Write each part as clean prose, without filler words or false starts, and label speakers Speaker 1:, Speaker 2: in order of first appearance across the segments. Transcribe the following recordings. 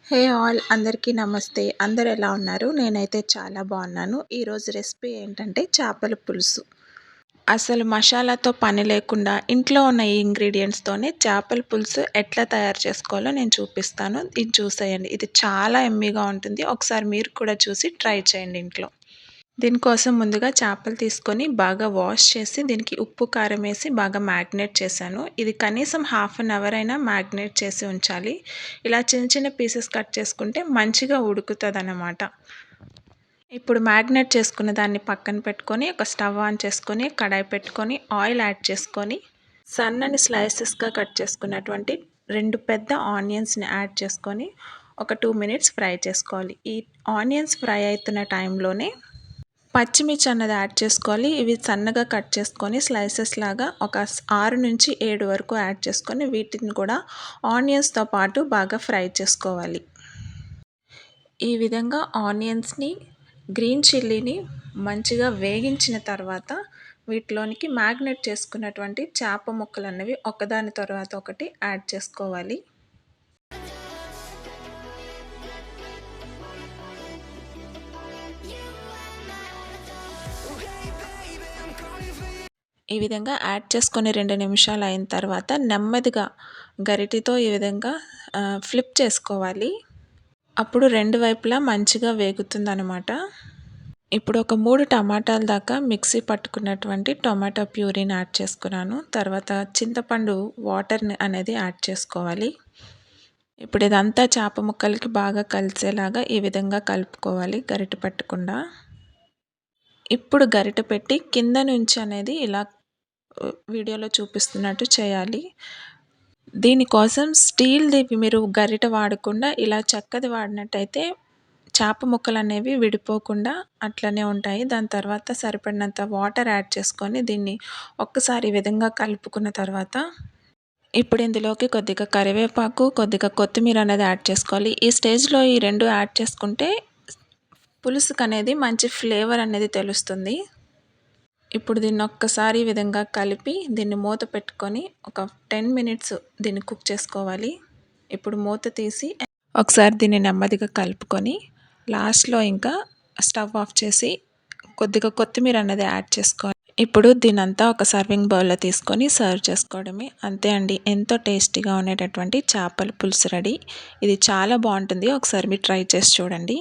Speaker 1: Hey all అందరికీ నమస్తే. అందరూ ఎలా ఉన్నారు? నేనైతే చాలా బాగున్నాను. ఈరోజు రెసిపీ ఏంటంటే చేపల పులుసు. అసలు మసాలాతో పని లేకుండా ఇంట్లో ఉన్న ఈ ఇంగ్రీడియెంట్స్‌తోనే చేపల పులుసు ఎట్లా తయారు చేసుకోవాలో నేను చూపిస్తాను. ఇది చూసేయండి. ఇది చాలా యమ్మీగా ఉంటుంది. ఒకసారి మీరు కూడా చూసి ట్రై చేయండి ఇంట్లో. దీనికోసం ముందుగా చేపలు తీసుకొని బాగా వాష్ చేసి దీనికి ఉప్పు కారం వేసి బాగా మ్యాగ్నేట్ చేశాను. ఇది కనీసం హాఫ్ అన్ అవర్ అయినా మ్యాగ్నేట్ చేసి ఉంచాలి. ఇలా చిన్న చిన్న పీసెస్ కట్ చేసుకుంటే మంచిగా ఉడుకుతుందన్నమాట. ఇప్పుడు మ్యాగ్నేట్ చేసుకున్న దాన్ని పక్కన పెట్టుకొని ఒక స్టవ్ ఆన్ చేసుకొని కడాయి పెట్టుకొని ఆయిల్ యాడ్ చేసుకొని సన్నని స్లైసెస్గా కట్ చేసుకున్నటువంటి 2 పెద్ద ఆనియన్స్ని యాడ్ చేసుకొని ఒక 2 మినిట్స్ ఫ్రై చేసుకోవాలి. ఈ ఆనియన్స్ ఫ్రై అవుతున్న టైంలోనే పచ్చిమిర్చి అన్నది యాడ్ చేసుకోవాలి. ఇవి సన్నగా కట్ చేసుకొని స్లైసెస్ లాగా ఒక 6 నుంచి 7 వరకు యాడ్ చేసుకొని వీటిని కూడా ఆనియన్స్తో పాటు బాగా ఫ్రై చేసుకోవాలి. ఈ విధంగా ఆనియన్స్ని గ్రీన్ చిల్లీని మంచిగా వేగించిన తర్వాత వీటిలోనికి మ్యాగ్నేట్ చేసుకున్నటువంటి చేప ముక్కలు అన్నవి ఒకదాని తర్వాత ఒకటి యాడ్ చేసుకోవాలి. ఈ విధంగా యాడ్ చేసుకొని 2 నిమిషాలు అయిన తర్వాత నెమ్మదిగా గరిటెతో ఈ విధంగా ఫ్లిప్ చేసుకోవాలి. అప్పుడు 2 వైపులా మంచిగా వేగుతుందనమాట. ఇప్పుడు ఒక 3 టమాటాల దాకా మిక్సీ పట్టుకున్నటువంటి టొమాటో ప్యూరీని యాడ్ చేసుకున్నాను. తర్వాత చింతపండు వాటర్ని అనేది యాడ్ చేసుకోవాలి. ఇప్పుడు ఇదంతా చేప ముక్కలకి బాగా కలిసేలాగా ఈ విధంగా కలుపుకోవాలి గరిటె పట్టకుండా. ఇప్పుడు గరిటె పెట్టి కింద నుంచి అనేది ఇలా వీడియోలో చూపిస్తున్నట్టు చేయాలి. దీనికోసం స్టీల్ది మీరు గరిటె వాడకుండా ఇలా చెక్కది వాడినట్టయితే చేప ముక్కలు అనేవి విడిపోకుండా అట్లనే ఉంటాయి. దాని తర్వాత సరిపడినంత వాటర్ యాడ్ చేసుకొని దీన్ని ఒక్కసారి ఈ విధంగా కలుపుకున్న తర్వాత ఇప్పుడు ఇందులోకి కొద్దిగా కరివేపాకు, కొద్దిగా కొత్తిమీర అనేది యాడ్ చేసుకోవాలి. ఈ స్టేజ్లో ఈ 2 యాడ్ చేసుకుంటే పులుసుకు అనేది మంచి ఫ్లేవర్ అనేది తెలుస్తుంది. ఇప్పుడు దీన్ని ఒక్కసారి ఈ విధంగా కలిపి దీన్ని మూత పెట్టుకొని ఒక 10 మినిట్స్ దీన్ని కుక్ చేసుకోవాలి. ఇప్పుడు మూత తీసి ఒకసారి దీన్ని నెమ్మదిగా కలుపుకొని లాస్ట్లో ఇంకా స్టవ్ ఆఫ్ చేసి కొద్దిగా కొత్తిమీర అనేది యాడ్ చేసుకోవాలి. ఇప్పుడు దీనంతా ఒక సర్వింగ్ బౌల్లో తీసుకొని సర్వ్ చేసుకోవడమే. అంతే అండి, ఎంతో టేస్టీగా ఉండేటటువంటి చేపల పులుసు రెడీ. ఇది చాలా బాగుంటుంది. ఒకసారి మీరు ట్రై చేసి చూడండి.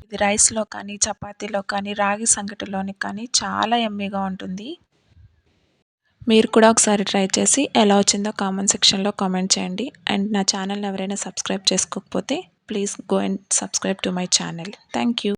Speaker 1: ఇది రైస్లో కానీ చపాతీలో కానీ రాగి సంగటిలోని కానీ చాలా యమ్మీగా ఉంటుంది. మీరు కూడా ఒకసారి ట్రై చేసి ఎలా వచ్చిందో కామెంట్ సెక్షన్లో కామెంట్ చేయండి. అండ్ నా ఛానల్ని ఎవరైనా సబ్స్క్రైబ్ చేసుకోకపోతే please go and subscribe to my channel. Thank you.